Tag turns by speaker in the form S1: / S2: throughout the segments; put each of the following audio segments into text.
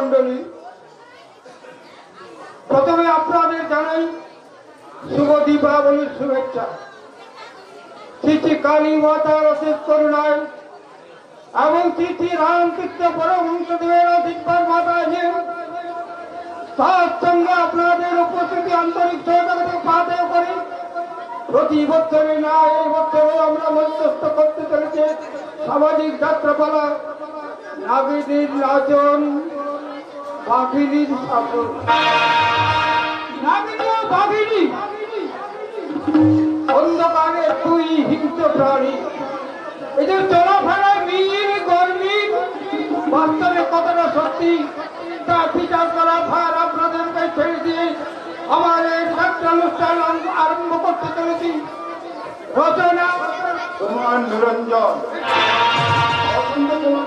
S1: মণ্ডলী, প্রথমে আপনাদের জানাই শুভ দীপাবলির শুভেচ্ছা। শ্রী কালী মাতার অশেষ করুণায় এবং শ্রী রামকৃষ্ণ পরমহংসদেবের আশীর্বাদ মাতায় তার সঙ্গে আপনাদের উপস্থিতি আন্তরিক সহযোগিতা পাথেয় করি। প্রতি বছরে না এই বছরে আমরা মধ্যস্থ করতে চলেছে সামাজিক যাত্রাপালা, নাগিনীর নাচন, বাঘিনীর শাসন। নাগিনী ও বাঘিনী অন্ধকারে দুই হিংস্র প্রাণী, এদের চলাফেরায় মিল গর্মিল, বাস্তবে কতটা সত্যি তা বিচার করা ভার আপনাদেরকে ছেড়ে দিয়ে আমার এই নাট্যানুষ্ঠান আরম্ভ করতে চলেছি। রচনা কুমার নিরঞ্জন,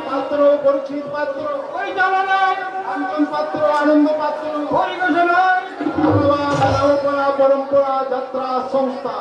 S1: পাত্র পরিচিত পাত্র ওই জানালায় কাঞ্চন পাত্র, আনন্দ পাত্র পরিবেশনায় পরম্পরা যাত্রা সংস্থা।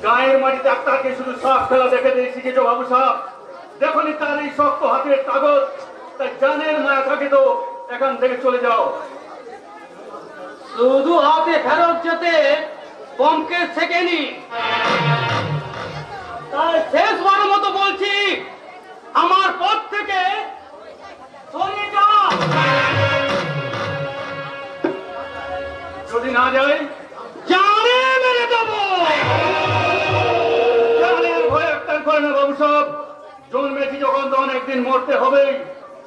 S2: গায়ের মাটিতে আপনাকে শুধু সাপ খেলা দেখে দিয়ে শিখেছ বাবু সাহেব। দেখনি তার এই শক্ত হাতের কাগজ, তাই জানের মায়া থাকে তো এখান থেকে চলে যাও।
S3: শুধু হাতে ফেরত যেতে বমকে শেখেনি, তাই শেষবার মতো বলছি আমার পথ থেকে সরে যা।
S2: যদি না যায় যখন তখন একদিন মরতে হবে,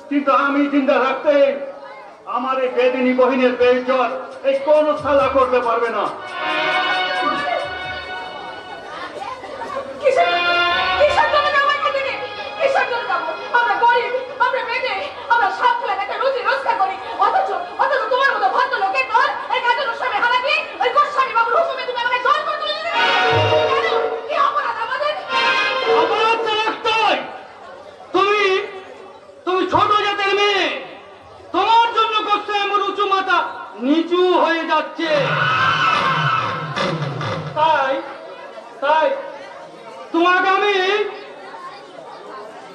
S2: কিন্তু আমি চিন্তা রাখতে আমার এই বেদিনী বহিনের বেইজ্জত এই কোন সালা করতে পারবে না।
S4: আমরা গরিব, আমরা বেটে, আমরা সব খেলা একটা রুজি রোজগার করি, অথচ তোমার মতো ভদ্র লোকের পর এই কাজের সামনে হানা দিয়ে ওই গোস্বামী বাবুর হুকুমে তুমি আমাকে জল করে তুলে দিলে কেন? কি অপরাধ আমাদের?
S3: অপরাধ তো একটাই, তুমি ছোট জাতের মেয়ে, তোমার জন্য কষ্ট এমন উঁচু মাথা নিচু হয়ে যাচ্ছে। তাই তাই তোমাকে আমি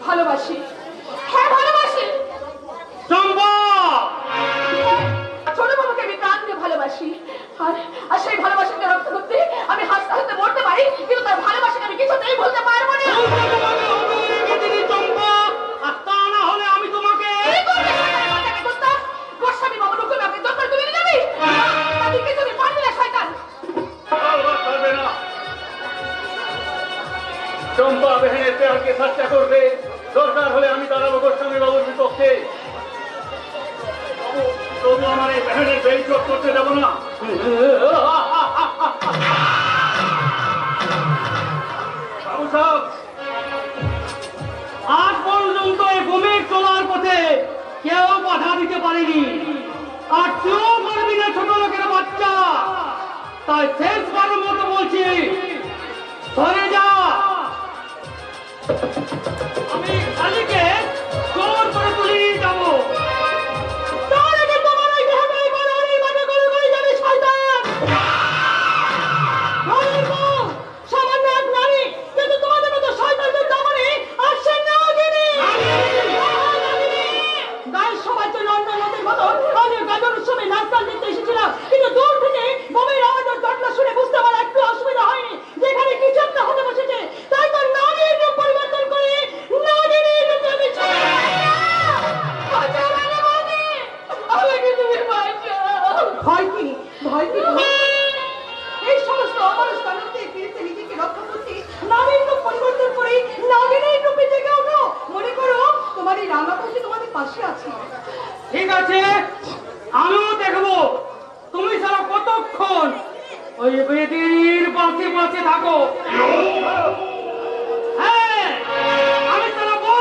S4: ভালোবাসি, হ্যাঁ ভালোবাসি।
S3: চম্পা,
S4: ছোট বাবুকে আমি প্রাণ দিয়ে ভালোবাসি, আর সেই ভালোবাসাকে রক্ষা করতে আমি হাসতে হাসতে মরতে পারি, কিন্তু তার ভালোবাসাকে আমি কিছুতেই বলতে পারবো না।
S3: চম্পা, আর তা না হলে আমি তোমাকে
S4: গোস্বামী বাবুর হুকুমে আপনি দরকার তুলে নিয়ে যাবি, তাদের কিছুতে পারবি না শয়তান।
S2: পারবে না। চম্পা বেহেনের পেয়ারকে সাচ্চা করবে, দরকার হলে আমি দাঁড়াবো গোস্বামী বাবুর বিপক্ষে। তবু আমার এই বেহেনের বেইজ্জত করতে দেবো না। বাবু সাহেব,
S3: আজ পর্যন্ত এই ভূমির চলার পথে কেউ বাধা দিতে পারেনি, আর কেউ পারবি না ছোট লোকের বাচ্চা। তাই শেষবারের মতো বলছি, ধরে যা। আমি খালিকে জোর করে তুলে নিয়ে যাবো। তার আগে তোমার ওই দেহটাই বাড়াবাড়ি বাজে করে করে যাবে শয়তান। সামান্য এক নারী, কিন্তু তোমাদের মতো শয়তানদের দমনে আসছে নাগিনী। গায়ের সবার জন্য অন্য লোকের মতো আমি গাজন উৎসবে নাচ গান দেখতে এসেছিলাম, কিন্তু দূর থেকে বোমের আওয়াজ আর জটলা শুনে বুঝতে আমার একটু অসুবিধা হয়নি যেখানে কিছু একটা হতে বসেছে। তাই তো নারীর রূপ পরিবর্তন করে নাগিনীর রূপে আমি ভয় কি ভয় কি? এই সমস্ত অমানুষ কারণ থেকে ফিরতে নিজেকে রক্ষা করতে নারীর রূপ পরিবর্তন করে নাগিনীর রূপে জেগে ওঠো। মনে করো তোমার এই রাঙাপতি তোমাদের পাশে আছে। ঠিক আছে, আমিও দেখবো তুমি সারা কতক্ষণ ওই বেদিনীর পাশে পাশে থাকো। হ্যাঁ, আমি চালাবো।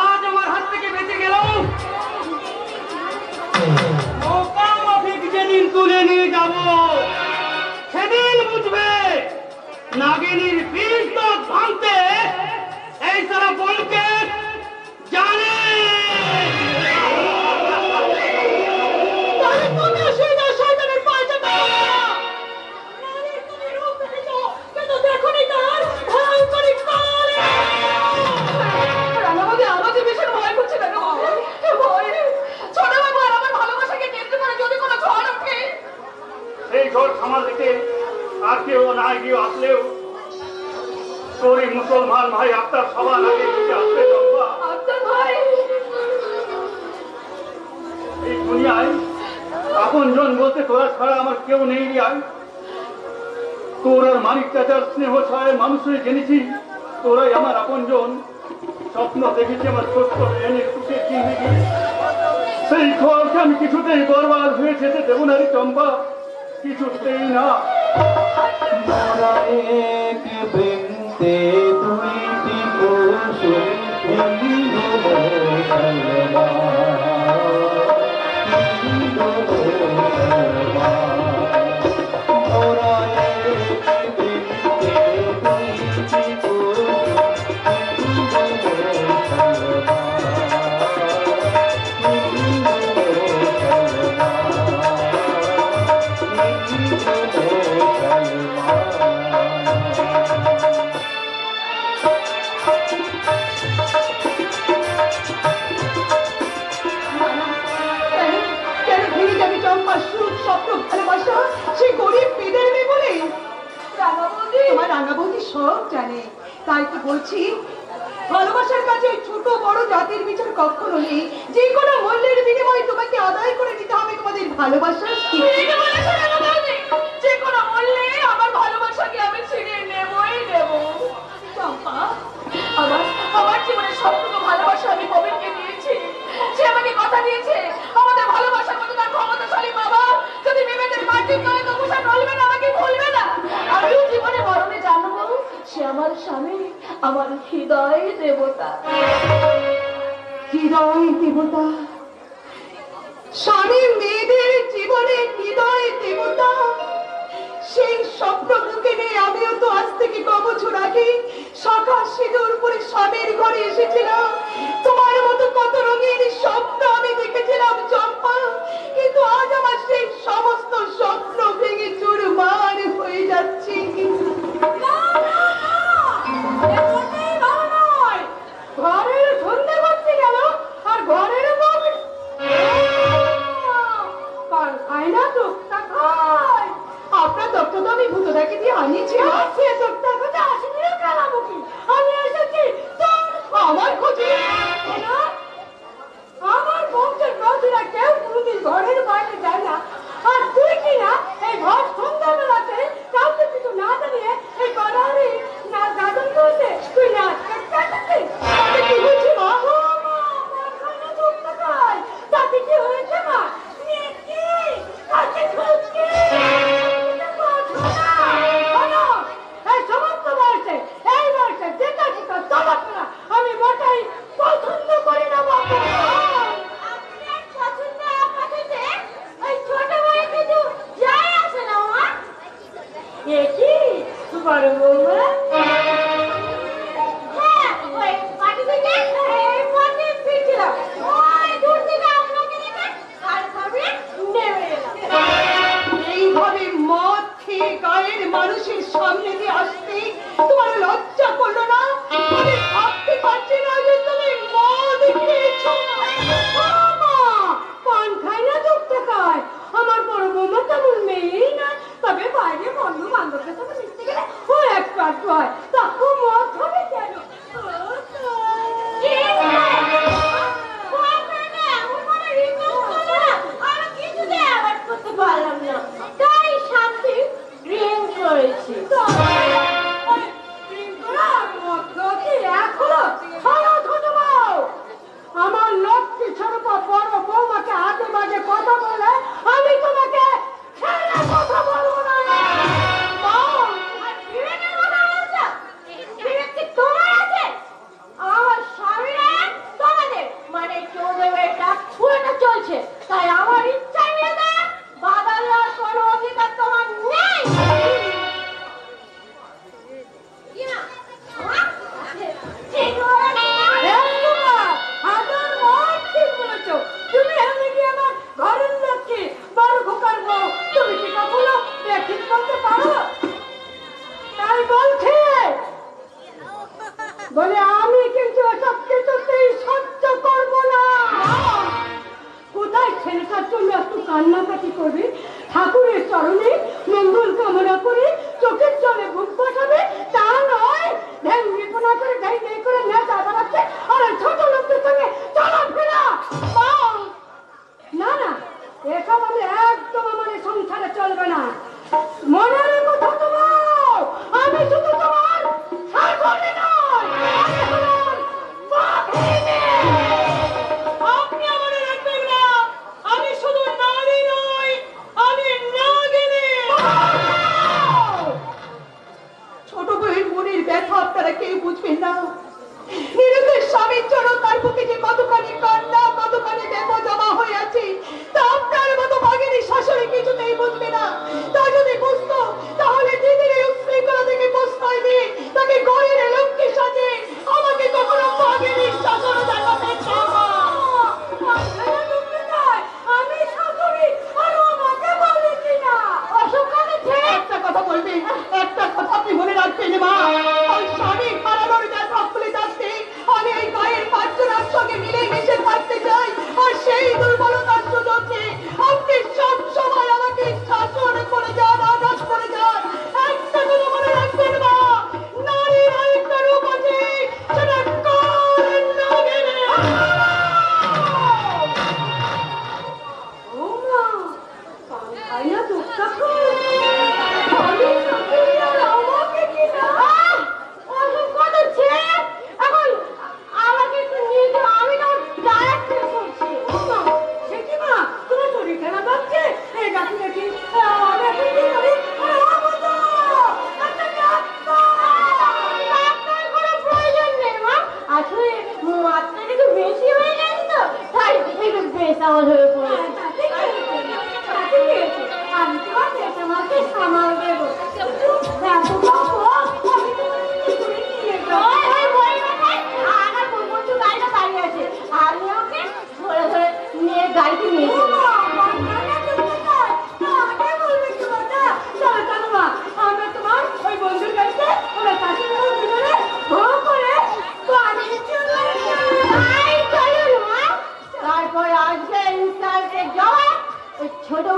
S3: আজ আমার হাত থেকে বেঁচে গেল, মোকামাফিক যেদিন তুলে নিয়ে যাব সেদিন বুঝবে নাগিনীর বীজ দাঁত ভাঙতে এই সারা বনকে জানে।
S2: এই ঝড় সামাল দিতে আর কেউ না গিয়ে আসলেও তোর এই মুসলমান ভাই আপনার সবার আগে আসবে। চম্পা, এই দুনিয়ায় আপন জন বলতে তোরা ছাড়া আমার কেউ নেই। আয় তোর আর মানিক চাচার স্নেহ ছায় মানুষের জেনেছি, তোরাই আমার আপন জন। স্বপ্ন দেখেছি আমার ছোট্ট এনে টুকে চিনে গিয়ে, সেই ঘরকে আমি কিছুতেই বরবাদ হয়ে যেতে দেবো না রে চম্পা, কিছুতেই না।
S1: এক বৃন্দে দুইটি কুসুম
S4: সব জানে, তাই তো বলছি ভালোবাসার কাছে ছোট বড় জাতির বিচার কখনো নেই। যে কোনো মূল্যের বিনিময়ে তোমাকে আদায় করে দিতে হবে তোমাদের ভালোবাসার। যে কোনো মূল্যে আমার ভালোবাসাকে আমি ছিনিয়ে নেবই নেব। আমার জীবনের সবটুকু ভালোবাসা আমি কবিরকে দিয়েছি। সে আমাকে কথা দিয়েছে আমাদের ভালোবাসার মতো তার ক্ষমতাশালী বাবা যদি বিবেকের মাটির তলে তবু সে টলবে না, আমাকে ভুলবে না। আমিও জীবনে মরণে জানবো সে আমার স্বামী, আমার হৃদয় দেবতা।
S3: হৃদয় দেবতা, স্বামী মেয়েদের জীবনে হৃদয় দেবতা, সেই স্বপ্ন বুকে নিয়ে আমিও তো আজ থেকে কবছর আগে শাখা সিঁদুর পরে স্বামীর ঘরে এসেছিলাম। তোমার মতো কত রঙের স্বপ্ন আমি দেখেছিলাম চম্পা, কিন্তু আজ আমার সেই সমস্ত স্বপ্ন ভেঙে চুরমার হয়ে যাচ্ছে। ঘরের সন্ধ্যা করতে গেল আর ঘরের আপনার দপ্তর তো আমি ভূতদাকে দিয়ে আনিয়েছি। সে দপ্তর কথা আসেনি কালামুখী, আমি এসেছি আমার খোঁজে। আমার বংশের প্রতিরা কেউ কোনদিন ঘরের বাইরে যায় না, আর তুই কি না এই ঘর সন্ধ্যাবেলাতে কাউকে কিছু না জানিয়ে এই গড়ারে না গাজন করতে তুই না কি বলছি মা? তাতে কি হয়েছে মা? আমি মোটাই পছন্দ করি না বাবা। এইভাবে মদ খেয়ে গায়ের মানুষের সামনে দিয়ে আসতে তোমার লজ্জা করলো না? আমি ভাবতে পারছি না যে তুমি মদ খেয়েছো। পান খাই না যুক্ত খায়, আমার বড় বৌমা তেমন মেয়েই না, তবে বাইরে বন্ধু বান্ধবের সাথে মিশতে গেলে ও একটু আধটু হয়, তাকে মদ খাবে কেন? তাই শান্তি ড্রিঙ্ক করেছি। আমার লক্ষ্মী ছড়পা বড় বৌমাকে আগে বাজে কথা বলে আমি তোমাকে ছেড়ে কথা বলবো না। আমার স্বামীরা তোমাদের মানে চৌধুরীটা ছুঁড়ে চলছে, তাই আমার ইচ্ছা নিয়ে দেয় বাধা দেওয়ার কোনো অধিকার তোমার নেই। তুমি আমি কি আমার ঘরের লক্ষ্মী বড় খোকার বউ, তুমি কি কখনো ঠিক বলতে পারো? তাই বলছে বলে আমি কিন্তু এসব কিছুতেই সহ্য করবো না। কোথায় ছেলেটার জন্য একটু কান্নাকাটি করবে, ঠাকুরের চরণে মঙ্গল কামনা করে চোখের জলে বুক বসাবে, তা নয় ধ্যান বিপনা করে ধ্যান নেই করে নেতা বাড়াচ্ছে আর ছোট লোকদের সঙ্গে চলাফেরা। না না, এসব আমি একদম আমার সংসারে চলবে না। মনে রেখো তোমার, আমি শুধু তোমার শাশুড়ি নয়, আপনি আমার রাখবেন না। আমি শুধু নারী নই, আমি নাগিনী। ছোট বউয়ের মনের ব্যথা আপনারা কেউ বুঝবেন না। নিরুদের স্বামীর জন্য তার বুকে যে কতখানি কান্না কতখানি ব্যথা জমা হয়ে আছে তা আপনার মতো ভাগিনী শাশুড়ি কিছুতেই বুঝবে না। তা যদি বুঝতো তাহলে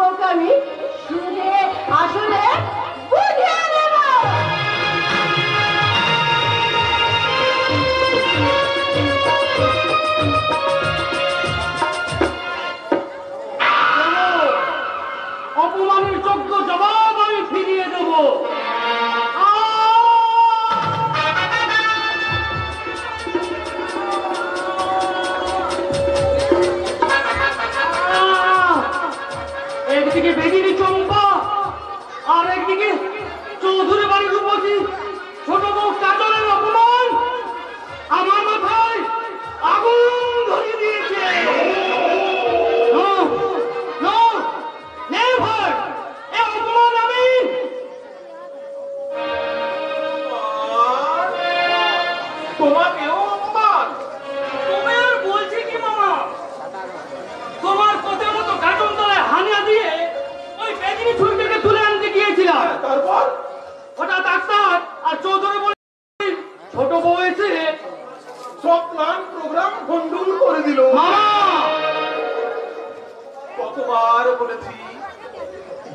S3: বউকে আমি শুনে আসলে বুঝিয়ে দেব।
S2: অপমানের যোগ্য জবাব আমি ফিরিয়ে দেব। একদিকে বেদিনী চম্পা আর একদিকে চৌধুরী বাড়ির রূপসী ছোট বউ কাজলের অপমান আমার মাথায় আগুন ধরিয়ে দিয়েছে।
S1: তোমাকেও অপমান?
S2: তুমি আর বলছি কি মামা, তোমার কথা মতো কার্টুন তলায় হানা দিয়ে ওই বেদিনী ছুরিটাকে তুলে আনতে গিয়েছিলাম।
S1: তারপর
S2: হঠাৎ ডাক্তার আর চৌধুরী বলে ছোট বউ এসে
S1: সব প্ল্যান প্রোগ্রাম ভণ্ডুল করে দিল।
S2: মামা
S1: কতবার বলেছি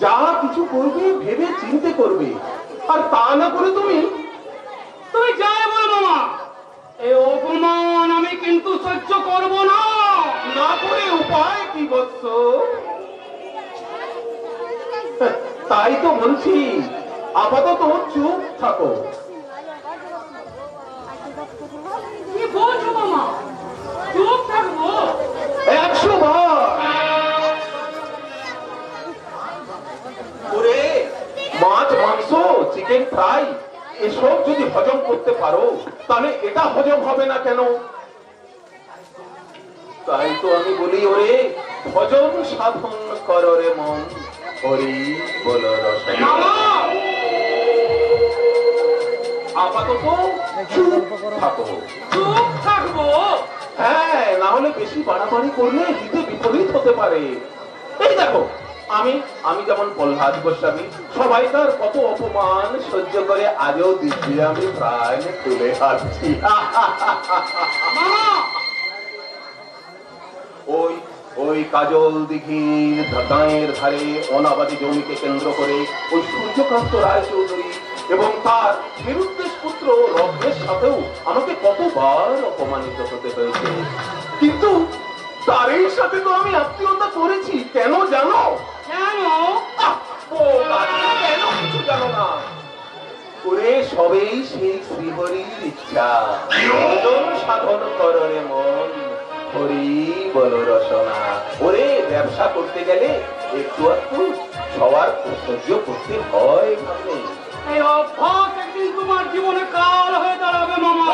S1: যা কিছু করবে ভেবে চিন্তে করবে, আর তা না করে তুমি
S2: তুমি যাই বলো মামা, এই অপমান আমি কিন্তু সহ্য করব না।
S1: না করে উপায় কি বৎস? তাই তো বলছি আপাতত চুপ থাকো।
S2: কি বলছো মামা? চুপ থাকবো?
S1: 100 বার। ওরে মাছ মাংস চিকেন ফ্রাই এসব যদি হজম করতে পারো তাহলে এটা হজম হবে না কেন? তাই তো আমি বলি ওরে ভজন সাধন কর রে মন, হরি বল রসনা।
S2: মামা
S1: আপাতত চুপ থাকো।
S2: চুপ থাকবো?
S1: হ্যাঁ, না হলে বেশি বাড়াবাড়ি করলে হিতে বিপরীত হতে পারে। এই দেখো আমি যেমন প্রহ্লাদ গোস্বামী সবাই তার কত অপমান সহ্য করে আজও দিচ্ছি আমি প্রায় তুলে আসছি।
S2: মামা
S1: ওই কাজল দিঘির গাঁয়ের ধারে অনাবাদী জমিকে কেন্দ্র করে ওই সূর্যকান্ত রায় চৌধুরী এবং তার নিরুদ্দেশ পুত্র রত্নের সাথেও আমাকে কতবার অপমানিত হতে হয়েছে, কিন্তু তারই সাথে তো আমি আত্মীয়তা করেছি। কেন জানো?
S2: কেন?
S1: কেন কিছু জানো না? ওরে সবেই সেই শ্রীহরির ইচ্ছা। ভজন সাধন কর রে মন, হরি বল রসনা। ওরে ব্যবসা করতে গেলে একটু একটু সবার সহ্য করতে হয়।
S2: এই অভ্যাস একদিন তোমার জীবনে কাল হয়ে দাঁড়াবে মামা।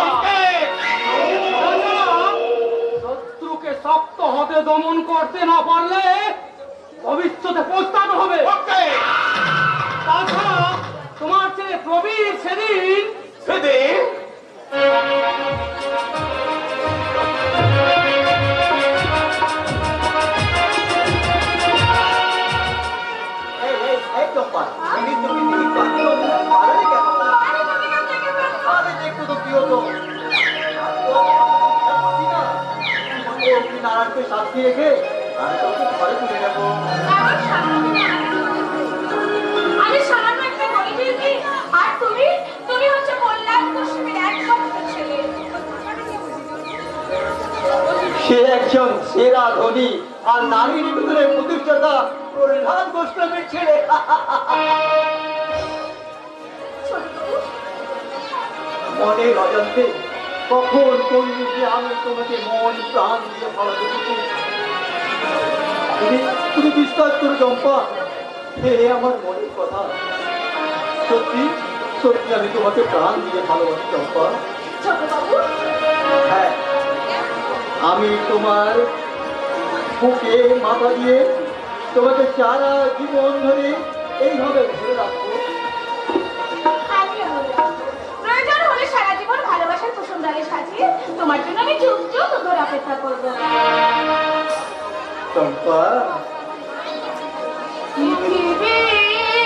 S2: শত্রুকে শক্ত হাতে দমন করতে না পারলে ভবিষ্যতে পস্তাতে হবে। তাছাড়া তোমার ছেলে প্রবীর সেদিন
S5: নারায়ণকে সাক্ষী রেখে আমি তোকে ঘরে তুলে নেবো।
S4: আমি সামান্য একটা বলে দিয়েছি, আর তুমি হচ্ছে কল্যাণ গোস্বামীর একমাত্র ছেলে।
S5: সে একজন সেরা ধনী আর নারী নিবেদনের প্রতিষ্ঠাতা প্রহ্লাদ গোস্বামীর ছেলে। মনের অজান্তে কখন কোন দিকে আমি তোমাকে মন প্রাণ দিয়ে ভালো দেখেছি। তুমি বিশ্বাস করো চম্পা, হে আমার মনের কথা। সত্যি সত্যি আমি তোমাকে প্রাণ দিয়ে ভালোবাসি চম্পা। হ্যাঁ, আমি তোমার বুকে মাথা দিয়ে তোমাকে সারা জীবন ধরে এইভাবে ধরে রাখবো।
S4: প্রয়োজন হলে সারা জীবন ভালোবাসার কুসুমডালে সাজিয়ে তোমার জন্য আমি যুগ যুগ ধরে অপেক্ষা করবো।
S5: চম্পা,
S3: পৃথিবীর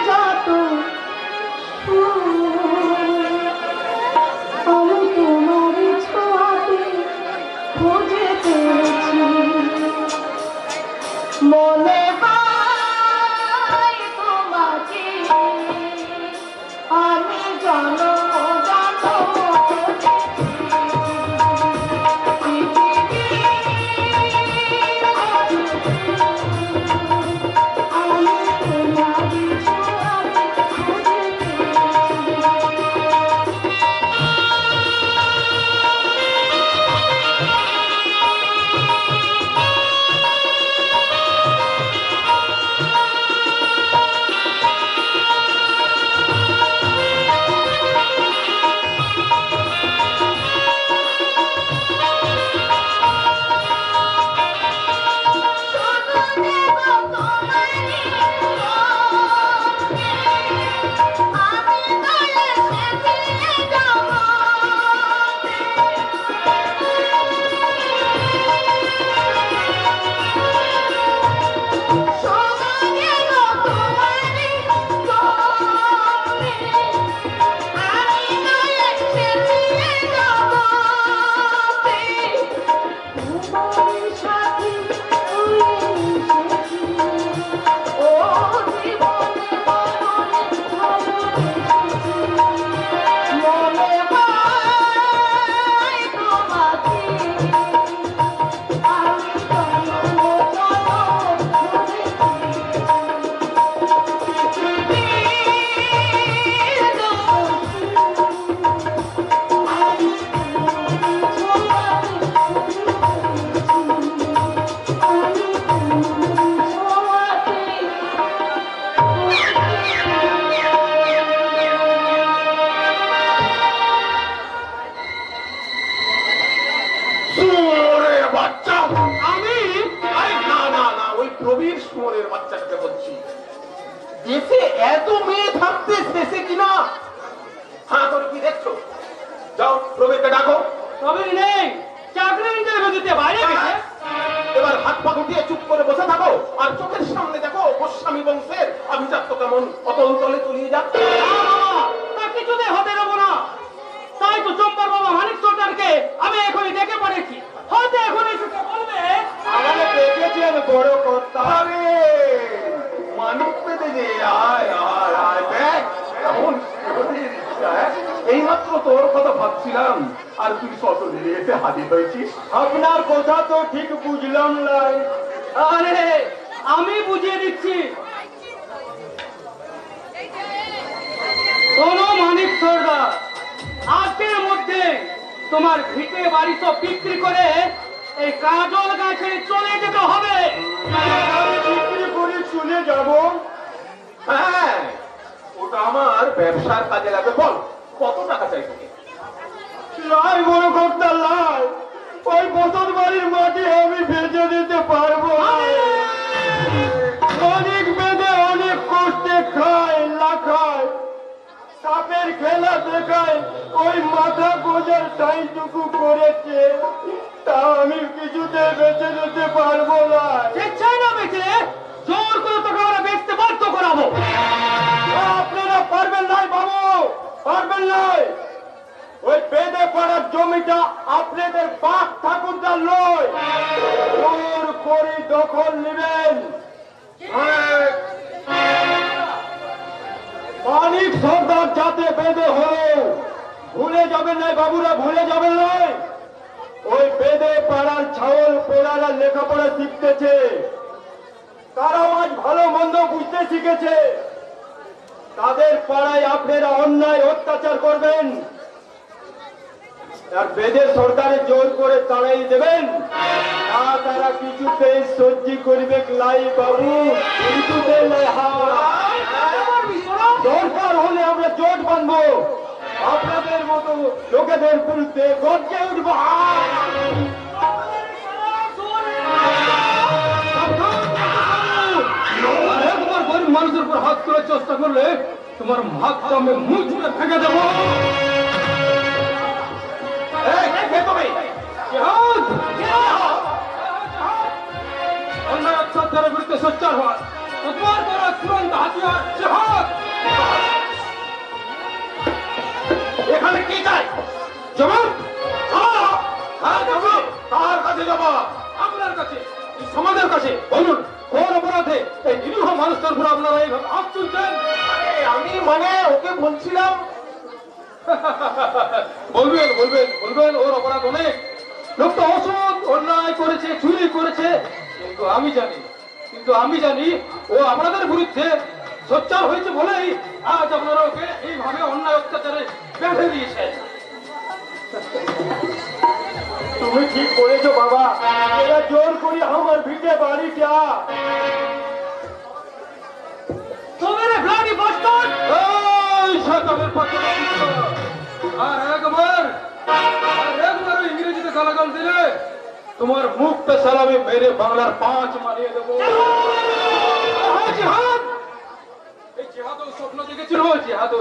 S3: যত আমি তোমার ছোঁয়াতে খুঁজে পেয়েছি, মনে
S1: কাজলের বাচ্চাটাকে বলছি, দেশে এত মেয়ে থাকতে শেষে কিনা হ্যাঁ তোর কি দেখছো? যাও প্রবীরকে ডাকো।
S2: প্রবীর নেই, চাকরি ইন্টারভিউ দিতে বাইরে গেছে।
S1: এবার হাত পা গুটিয়ে চুপ করে বসে থাকো আর চোখের সামনে দেখো গোস্বামী বংশের আভিজাত্য কেমন অতল তলে তলিয়ে যাচ্ছে।
S2: তা কিছুতে হতে দেবো না। তাই তো চম্পার বাবা মানিক সর্দারকে আমি এখনই ডেকে পড়েছি। হয়তো এখন এসে বলবে
S5: আমাকে ডেকেছেন বড় কর্তা।
S1: আরে মানিক পেতে যে আয় আয় আয় দেখ কেমন শিহরির ইচ্ছা, হ্যাঁ? এইমাত্র তোর কথা ভাবছিলাম আর তুই সশরীরে এসে হাজির হয়েছিস।
S5: আপনার কথা তো ঠিক বুঝলাম না।
S2: আরে আমি বুঝিয়ে দিচ্ছি। শোনো মানিক সর্দার, আজকের মধ্যে তোমার ভিটে বাড়ি সব বিক্রি করে এই কাজল গাছে চলে যেতে হবে।
S5: আমি বিক্রি করে চলে যাব।
S1: হ্যাঁ ওটা আমার ব্যবসার কাজে লাগবে। বল কত টাকা চাই তোকে?
S5: লাই বড় কর্তা লাই, ওই বসত বাড়ির মাটি আমি ভেজে দিতে পারবো। অনেক বেঁধে অনেক কষ্টে খায় লাখায়, সাপের খেলা দেখায়, ওই মাথা গোজার টাইটুকু করেছে, তা আমি কিছুতে বেঁচে দিতে পারবো না।
S2: স্বেচ্ছায় না বেঁচে জোর করে তোকে আমরা বেচতে বাধ্য করাবো।
S5: আপনারা পারবেন নাই বাবু, পারবেন নাই। ওই বেঁধে পড়ার জমিটা আপনাদের বাপ ঠাকুরদার নয়, জোর করে দখল নেবেন। মানিক সর্দার যাতে বেঁধে হলো, ভুলে যাবেন নাই বাবুরা, ভুলে যাবেন নাই। ওই বেঁধে পাড়ার ছাওল পোড়ারা লেখাপড়া শিখতেছে, তারাও আজ ভালো মন্দ বুঝতে শিখেছে। তাদের পাড়ায় আপনারা অন্যায় অত্যাচার করবেন আর বেঁধে সরকারে জোর করে তাড়াই দেবেন, তারা কিছুতেই সহ্য করবে লাই বাবু, কিছুতেই লাই। দরকার হলে আমরা জোট বাঁধবো, আপনাদের মতো লোকেদের বিরুদ্ধে গর্জে উঠবো।
S2: একবার গরিব মানুষের উপর হাত করার চেষ্টা করলে তোমার হাতটা আমি মুখ ছুঁড়ে ফেঁকে দেবো। অন্যায় অত্যাচারের বিরুদ্ধে সোচ্চার হওয়ার তোমার দ্বারা চূড়ান্ত হাতিয়ার জিহাদ।
S1: এখানে কি চাই?
S2: জবাব
S1: কার কাছে যাবা?
S2: আপনার কাছে, এই সমাজের কাছে। বলুন কোন অপরাধে এই নিরীহ মানুষের উপর আপনারা এইভাবে হাত তুলছেন?
S1: আমি মানে ওকে বলছিলাম
S2: বলবেন বলবেন বলবেন ওর অপরাধ অনেক। লোকটা অসৎ অন্যায় করেছে, চুরি করেছে, কিন্তু আমি জানি ও আপনাদের বিরুদ্ধে সোচ্চার হয়েছে বলেই আজ আপনারা ওকে এইভাবে অন্যায় অত্যাচারে বেঁধে দিয়েছেন।
S5: তুমি ঠিক বলেছো বাবা, এরা জোর করি আমার ভিটে বাড়িটা।
S2: তোমারে ব্লাডি বাস্টার্ড, এই শয়তানের পাছে আর একবার ইংরেজিতে গালাগাল দিলে তোমার মুখটা সালামে মেরে বাংলার 5 মারিয়ে দেবো। এই জিহাদও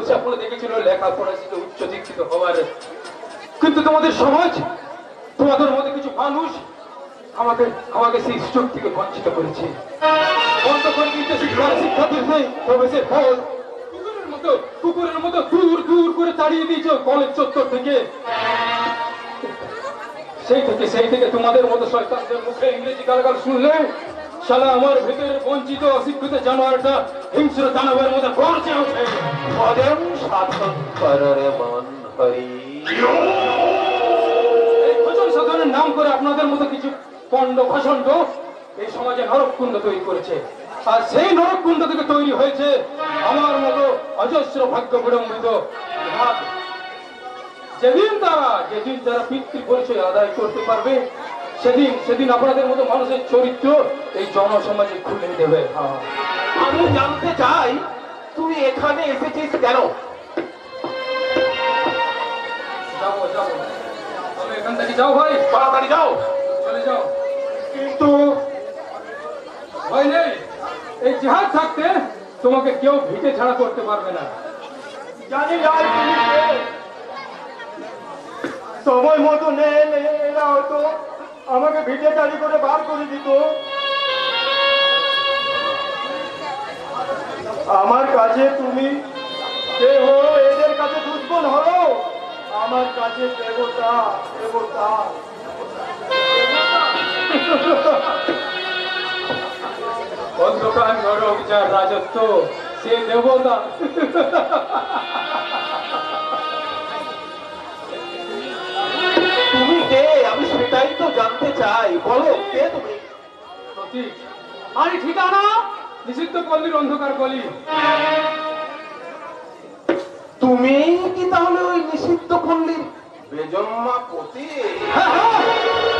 S2: স্বপ্ন দেখেছিল লেখাপড়া শিখে উচ্চ শিক্ষিত হওয়ার, কিন্তু তোমাদের সমাজ, তোমাদের মধ্যে কিছু মানুষ আমাকে সেই সুযোগ থেকে বঞ্চিত করেছে। বন্ধ করে দিতে শিক্ষা দিতে প্রবেশের ফল কুকুরের মতো দূর দূর করে তাড়িয়ে দিয়েছে কলেজ চত্বর থেকে। সেই থেকে তোমাদের মতো শয়তানদের মুখে ইংরেজি গালাগাল শুনলে শালা আমার ভেতরে বঞ্চিত অশিক্ষিত জানোয়ারটা হিংস্র দানবের মধ্যে গর্জে ওঠে।
S1: ভজন সাধন কররে মন হরি।
S2: এই ভজন সাধনের নাম করে আপনাদের মতো কিছু পণ্ড ভাষণ্ড এই সমাজে নরককুণ্ড তৈরি করেছে, আর সেই নরককুণ্ড থেকে তৈরি হয়েছে আমার মতো অজস্র ভাগ্য বিড়ম্বিত। যেদিন তারা পিতৃ পরিচয় আদায় করতে পারবে সেদিন আপনাদের মতো মানুষের চরিত্র এই জনসমাজে খুলে দেবে।
S1: আমি জানতে চাই তুই এখানে এসেছিস কেন?
S2: যাবো তবে এখান থেকে যাও ভাই,
S1: তাড়াতাড়ি যাও।
S2: চলে যাও।
S5: কিন্তু
S2: ভয় নেই,
S6: এই জিহাদ থাকতে তোমাকে কেউ ভিটে ছাড়া করতে পারবে না।
S5: জানি রাজ তুমি কে। সময় মতো এরা হয়তো আমাকে ভিটে চারি করে বার করে দিত। আমার কাছে তুমি কে হো, এদের কাছে দুশ্মন হলো, আমার কাছে দেবতা দেবতা।
S6: অন্ধকার নরক যার রাজত্ব সে দেবতা।
S1: তুমি কে? আমি সেটাই তো জানতে চাই, বলো কে তুমি?
S6: প্রতীক, আরে ঠিকানা নিষিদ্ধ পল্লীর অন্ধকার গলি।
S1: তুমি কি তাহলে ওই নিষিদ্ধ পল্লীর বেজন্মা পতি?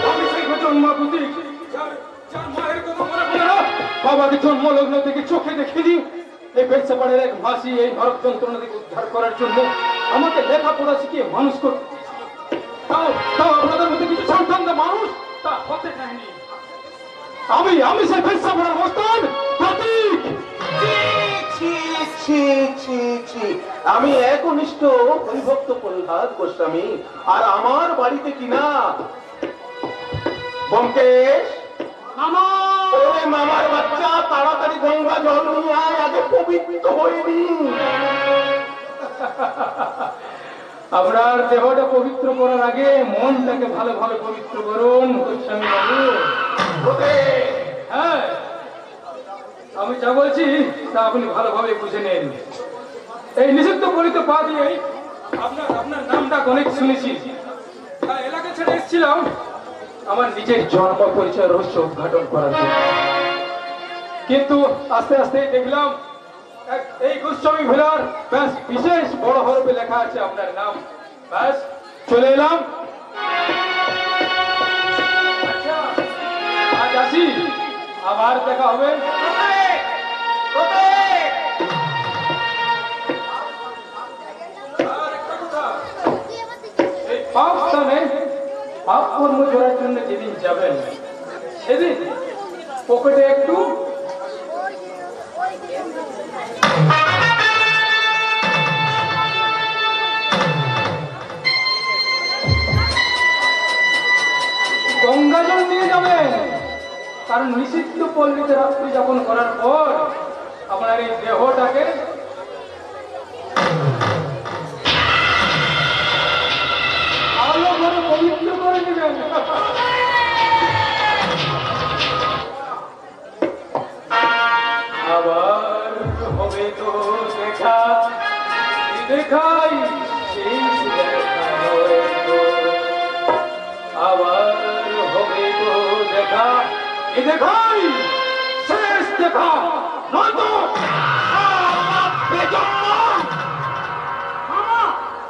S6: আমি সেই জন্মা প্রতীক, যার মায়ের কথা মনে পড়ে না। বাবাকে জন্মলগ্ন থেকে চোখে দেখিনি। এই বেলসাপাড়ের এক মাসি এই নরক যন্ত্রণা থেকে উদ্ধার করার জন্য আমাকে লেখাপড়া শিখিয়ে মানুষ করতে, তাও তাও আপনাদের মধ্যে কিছু সন্তানদের মানুষ তা হতে চায়নি। আমি সেই বেলসাপাড়ার মস্তান প্রতীক।
S1: আমি একনিষ্ঠ হরিভক্ত প্রহ্লাদ গোস্বামী, আর আমার বাড়িতে কিনা ব্যোমকেশ মামার বাচ্চা, তাড়াতাড়ি গঙ্গা জল নিয়ে আয়, আগে পবিত্র হয়নি।
S6: আপনার দেহটা পবিত্র করার আগে মনটাকে ভালোভাবে পবিত্র করুন গোস্বামী বাবু। হ্যাঁ, আমি যা বলছি তা আপনি ভালোভাবে বুঝে নেন। এই নিষিদ্ধ পরিতে পা দিয়ে আপনার নামটা অনেক শুনেছি। এলাকা ছেড়ে এসেছিলাম আমার নিজের জন্ম পরিচয় রহস্য উদ্ঘাটন করার জন্য, কিন্তু আস্তে আস্তে দেখলাম এই গোস্বামী ভিলার ব্যাস বিশেষ বড় হরফে লেখা আছে আপনার নাম। ব্যাস চলে এলাম। আচ্ছা, আজ আসি, আবার দেখা হবে। এই পাপ স্থানে পাপ কর্ম করার জন্য যেদিন যাবেন সেদিন পকেটে একটু গঙ্গা জল নিয়ে যাবেন, কারণ নিষিদ্ধ পল্লীতে রাত্রি যাপন করার পর আপনার এই দেহটাকে আলো করে পবিত্র করে নেবেন। আবার হবে তো দেখা, দেখাই সেই আবার হবে তো দেখা, দেখাই শেষ দেখা, নয়তো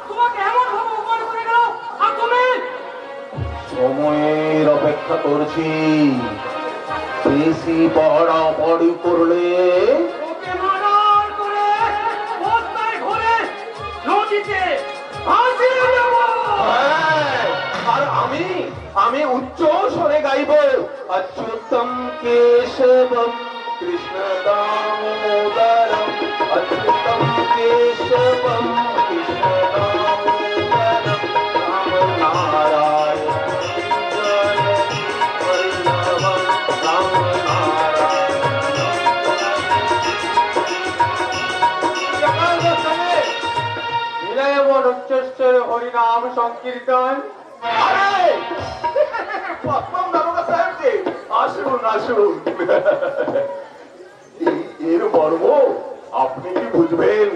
S3: তোমাকে এমন ভাবে উপকার করে গেল, আর তুমি
S1: সময়ের অপেক্ষা করছি। বেশি পড়াপড়ি করলে
S3: ওকে মার্ডার করে বস্তায় ভরে নদীতে ভাসিয়ে দেব।
S1: আর আমি উচ্চ স্বরে গাইব, অচ্যুতম কেশবম কৃষ্ণ দামোদরম, অচ্যুতম কেশবম কৃষ্ণ দামোদরম, রাম নারায়ণ বল্লভম, রাম
S5: নারায়ণ। উচ্চস্তরে হরিনাম সংকীর্তন।
S1: আসুন আসুন, এর মর্ম আপনি কি বুঝবেন?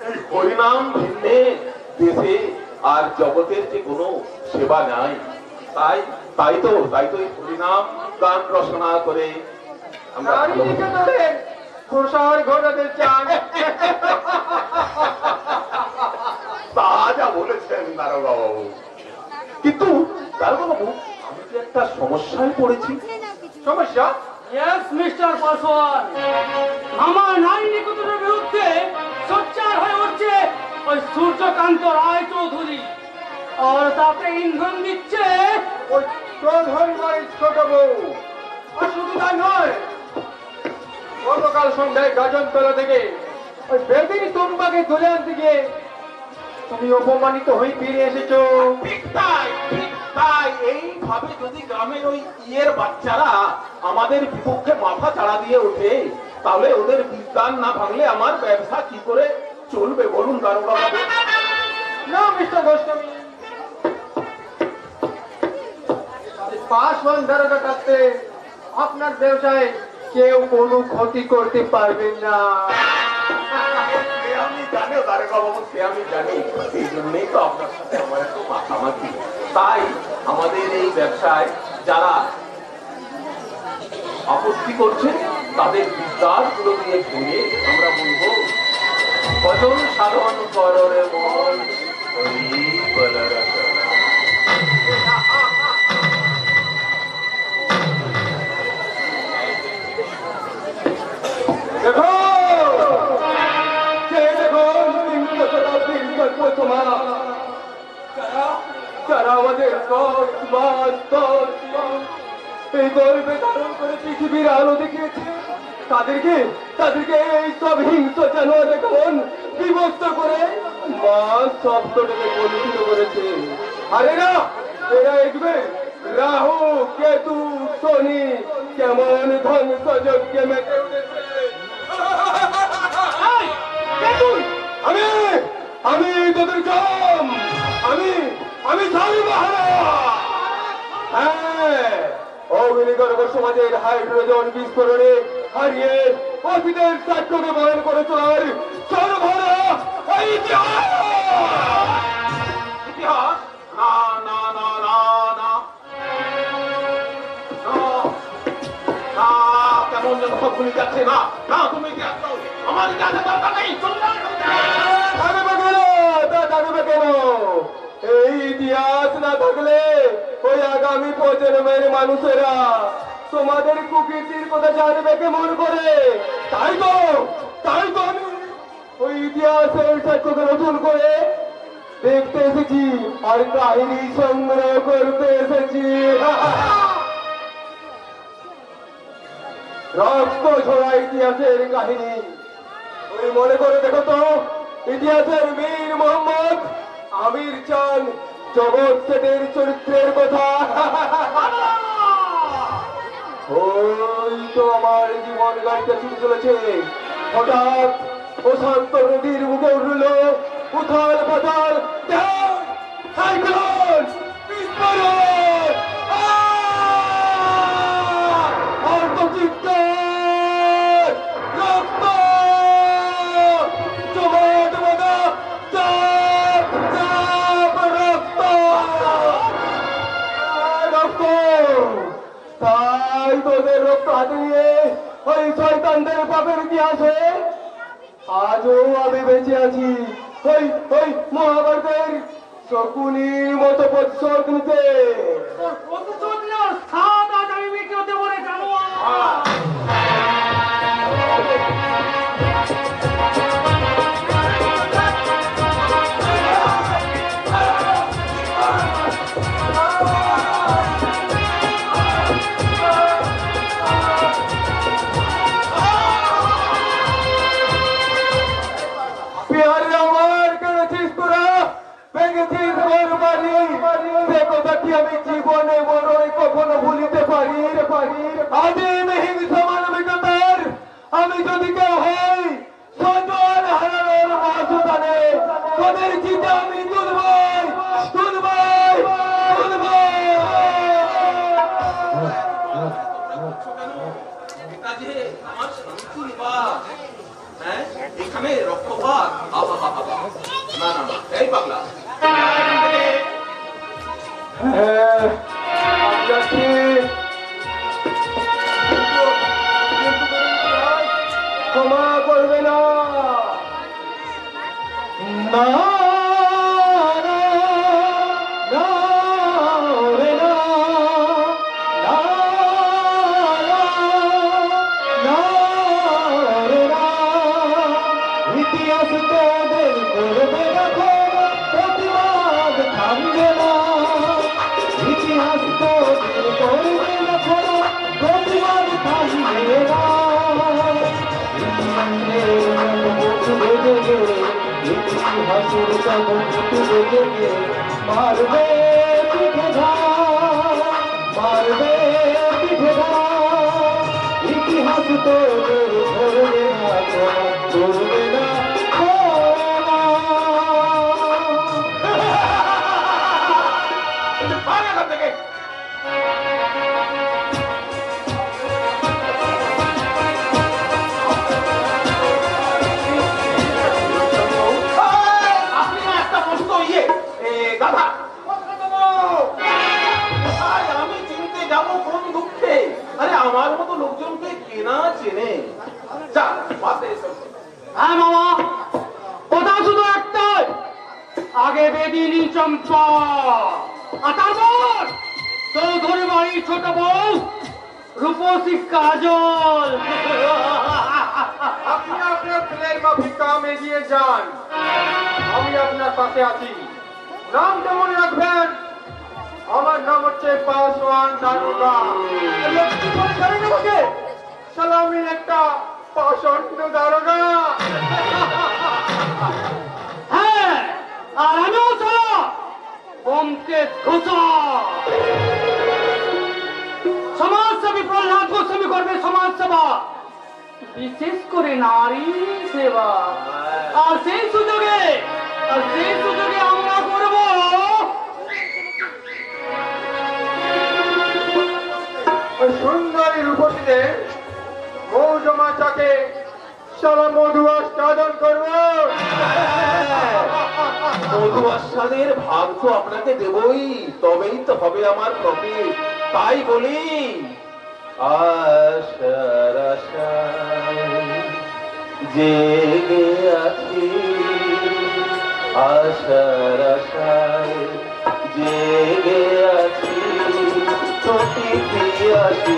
S1: এই হরিনাম ভিন্নে দেশে আর জগতের যে কোনো সেবা নাই। তাই তো এই হরিনাম গান রচনা করে আমরা
S5: প্রসার ঘটাতে চান।
S1: তা যা বলেছেন দারোগা বাবু, কিন্তু দারোগা বাবু আমি তো একটা সমস্যায় পড়েছি।
S5: সমস্যা?
S2: ইয়েস মিস্টার পাসওয়ান, আমার নারী নিকেতনের বিরুদ্ধে সোচ্চার হয়ে উঠছে ওই সূর্যকান্ত রায় চৌধুরী, আর তাকে ইন্ধন দিচ্ছে
S5: ওই চৌধুরী বাড়ির ছোট বউ। আর শুধু তাই নয়, গতকাল সন্ধ্যায় গাজনতলা থেকে ওই বেদিনী তোমাকে তুলে আনতে গিয়ে তুমি অপমানিত হয়ে ফিরে এসেছো।
S1: ঠিক তাই এইভাবে যদি গ্রামের ওই ইয়ের বাচ্চারা আমাদের বিপক্ষে মাথা চাড়া দিয়ে ওঠে, তাহলে ওদের বিদ্যান না ভাঙলে আমার ব্যবসা কি করে চলবে বলুন দারোগা বাবু?
S5: না মিস্টার গোস্বামী, পাশওয়ান দারোগা থাকতে আপনার ব্যবসায় কেউ কোনো ক্ষতি করতে পারবেন না।
S1: সে আমি জানি দারোগা বাবু, সে আমি জানি। এই জন্যই তো আপনার সাথে আমার একটু মাখামাখি। তাই আমাদের এই ব্যবসায় যারা আপত্তি করছে তাদের বিদ্যার গুলো দিয়ে ভেঙে আমরা বলবো ভজন সাধন কররে মন হরি বল রচনা।
S5: দেখো যারা আমাদের এই গর্বে ধারণ করে পৃথিবীর আলো দেখিয়েছে, তাদেরকে এই সব হিংস্র জানোয়ার এখন বিভক্ত করে মা শব্দটাকে কলুষিত করেছে। আরে না, এরা এগবে রাহু কেতু শনি কেমন ধ্বংসযজ্ঞে মেতে উঠেছে। আমি তোদের জম, আমি অগ্নিগর্ভ সমাজের হাইড্রোজেন বিস্ফোরণে হারিয়ে অতীতের সাক্ষ্যকে বহন করে চলার সর্বভরা
S1: ইতিহাস না না না না না না, কেমন যেন সব ভুলে যাচ্ছে। না না, তুমি আমার কাছে দরকার নেই, চলে যাও।
S5: কেন এই ইতিহাস না থাকলে ওই আগামী প্রজন্মের মানুষেরা তোমাদের কুকীর্তির কথা জানবে কেমন করে? তাই তো আমি ওই ইতিহাসের সাক্ষ্যকে নতুন করে দেখতে এসেছি আর কাহিনী সংগ্রহ করতে এসেছি। রক্ত ঝরা ইতিহাসের কাহিনী ওই মনে করে দেখো তো, ইতিহাসের মীর মোহাম্মদ আমির চান জগৎ সেটের চরিত্রের কথা। ওই তো আমার জীবন গাড়িতে ছুটে চলেছে, হঠাৎ প্রশান্ত নদীর মুখে উঠল উথাল পাতাল সাইক্লোন বিস্ফোরণ, অর্ধচিত্তার রক্ত তাই তোদের রক্ত হাতে নিয়ে ওই শয়তানদের পাপের ইতিহাসে আজও আমি বেঁচে আছি ওই মহাভারতের শকুনির মতো প্রতিশোধ নিতে। আমি জীবনে মনে কখনো ভুলিতে পারি। আদিম হিংসা মানবিকতার আমি যদি কেউ হই সজল হারানোর মহাসুদানে তোদের চিন্তা আমি
S1: এখানে রক্তপাত, না না না, এই পাগলা
S5: ক্ষমা করবে না। ইতিহাস তোদের করবে না, প্রতিবাদ থামবে না। ইতিহাস তোদের করবে না, প্রতিবাদ থামবে না। তোর কদম তুলে থেকে মারবে পিঠে ধার, মারবে পিঠে ধার। ইতিহাস তোদের ধরবে না ক্ষমা, করবে না ক্ষমা।
S1: আর এখান থেকে আপনি না একটা প্রশ্ন দাদা আমি চিনতে যাবো কোন দুঃখে? আরে আমার মতো লোকজনকে কেনা চেনে। যা পাশে এসো।
S2: হ্যাঁ মামা, কথা শুধু একটাই, আগে বেদিনী চম্পা আর তারপর চৌধুরী বাড়ির ছোট বউ রূপসী কাজল।
S5: আপনি আপনার প্লের মাফিক কাম এগিয়ে যান, আমি আপনার পাশে আছি। নামটা মনে রাখবেন, আমার নাম হচ্ছে পাসওয়ান দারোগা। লক্ষ্মী বলে জানেন আমাকে? সালামি একটা পাষণ্ড দারোগা।
S2: হ্যাঁ, আর আমিও চলো ব্যোমকেশ ঘোষাল। সমাজসেবী প্রহ্লাদ গোস্বামী করবে সমাজ সেবা, বিশেষ করে নারী সেবা। আর সেই সুযোগে আমরা করব
S5: ওই সুন্দরী রূপসীদের মৌজমাটাকে সারা মধু আস্বাদন করবো।
S1: মধু আস্বাদের ভাগ তো আপনাকে দেবই, তবেই তো হবে আমার প্রফিট। তাই বলি আশার আশায় জেগে আছি, আশার আশায় জেগে আছি, ছুটি আসি